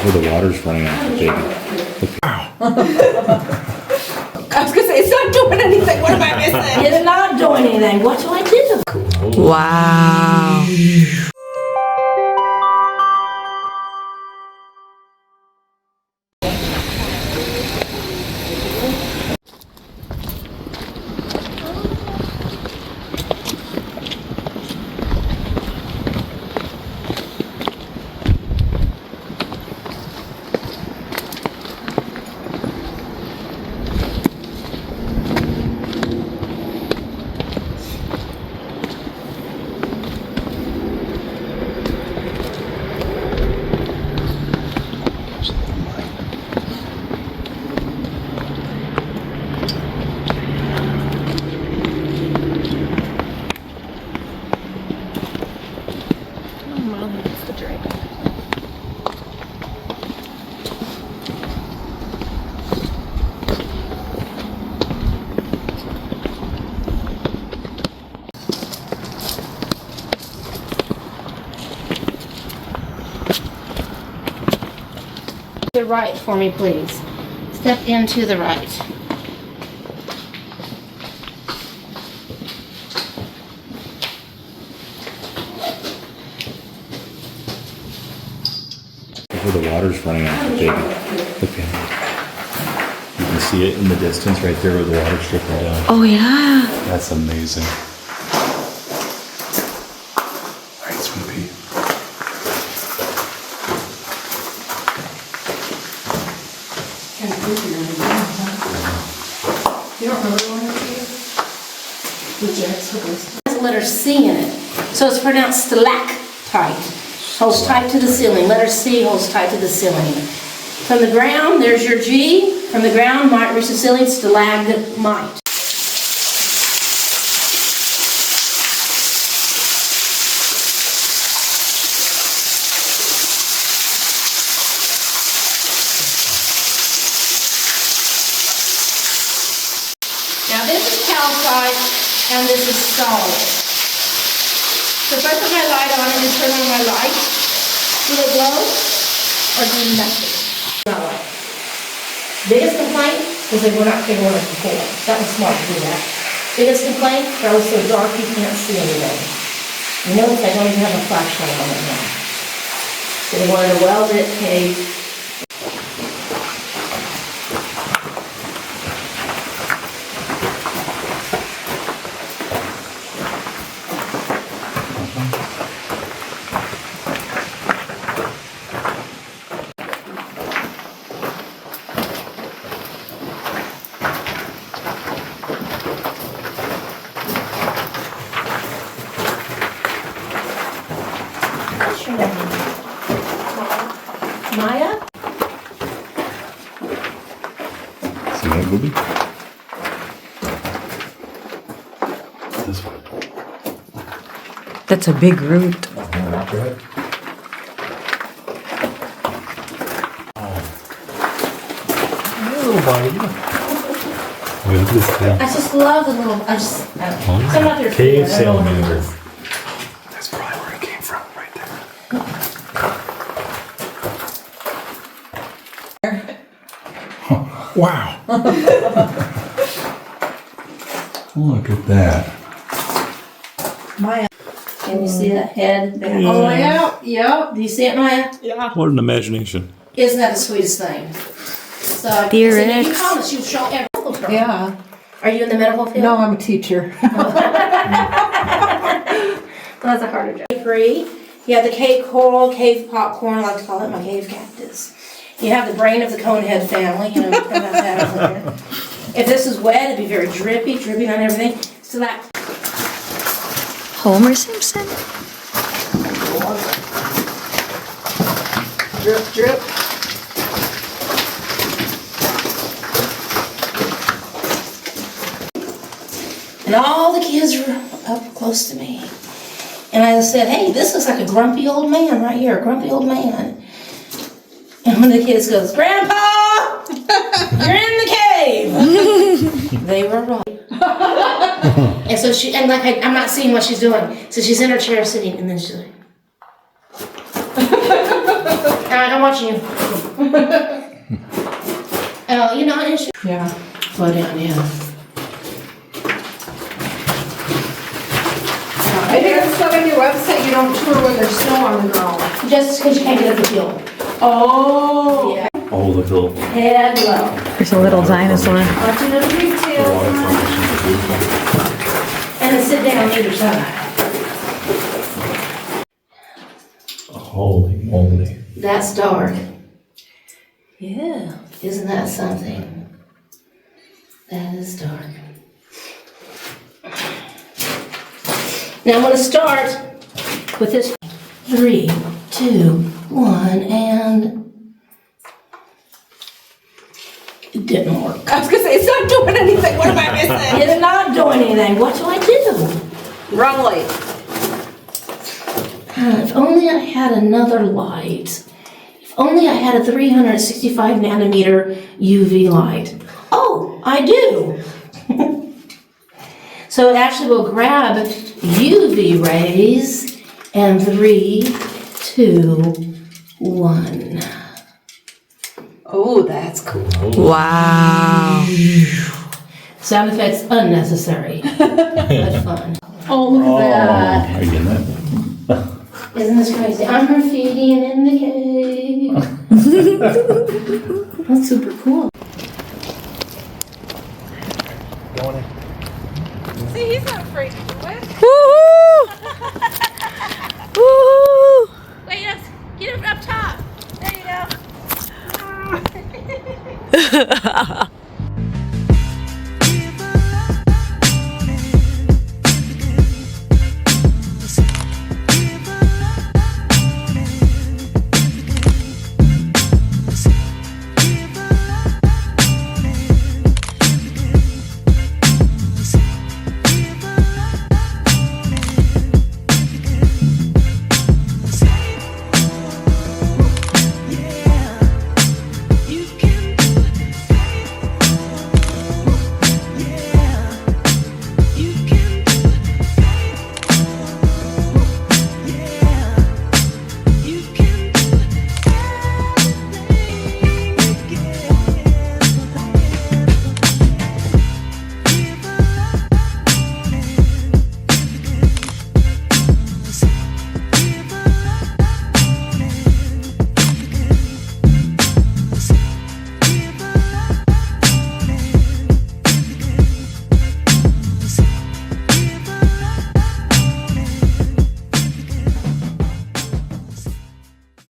Before the water's running out the big. I was gonna say, it's not doing anything. What am I missing? It's not doing anything. What do I do? Wow. The right for me, please. Step into the right. Before the water's running out the big. Look at it. You can see it in the distance right there where the water's dripping down. Oh yeah. That's amazing. Alright, Sweet Pea. You don't remember the one that with the letter C in it. So it's pronounced stalactite. Holds tight to the ceiling. Letter C holds tight to the ceiling. From the ground, there's your G. From the ground, might reach the ceiling, stalagmite. Now this is calcite and this is solid. So if I put my light on and turn on my light, will it glow or do nothing? Not light. Biggest complaint is they were not clear on it before. That was smart to do that. Biggest complaint, that was so dark you can't see anything. You notice I don't even have a flashlight on it now. So they wanted a well-lit cave. Maya? See that movie? This one. That's a big root. Little buddy. Look at this thing. I just love the little, I'm not there. Cave salamander. That's probably where it came from, right there. Wow. Look at that. Maya. Can you see that head? Yeah. Oh, yeah. Yep. Do you see it, Maya? Yeah. What an imagination. Isn't that the sweetest thing? So, Dear if you X. promise you'll show every girl. Yeah. Are you in the medical field? No, I'm a teacher. That's a harder job. Free. You have the cave coral, cave popcorn, I like to call it my cave cactus. You have the brain of the conehead family, you know, that over there. If this is wet, it'd be very drippy, dripping on everything. So that Homer Simpson. drip, drip. And all the kids were up close to me. And I said, hey, this looks like a grumpy old man right here, a grumpy old man. And one of the kids goes, Grandpa, you're in the cave. They were right. And so she, and like I'm not seeing what she's doing. So she's in her chair sitting, and then she's like, I I'm watching you. Oh, you know, it should. Yeah. Slow down, yeah. I think it's stuff on your website, you don't tour when there's snow on the ground. Just because you can't get up the hill. Oh. Yeah. Oh, look at the Head low. There's a little dinosaur. Watch it over your tail. water formation. And then sit down on either side. Holy moly. That's dark. Yeah. Isn't that something? That is dark. Now I'm going to start with this 3, 2, 1, and it didn't work. I was gonna say, it's not doing anything, what am I missing? It's not doing anything. What do I do? Wrong light. If only I had another light. If only I had a 365 nanometer UV light. Oh, I do. So it actually will grab UV rays and 3, 2, 1. Oh, that's cool. Wow. Sound effects unnecessary, but fun. Oh, look Oh, at that. are you getting that? Isn't this crazy? I'm graffiti and in the cave. That's super cool. See, he's not afraid to do it. Woohoo! Woohoo! Wait, get him up top. There you go.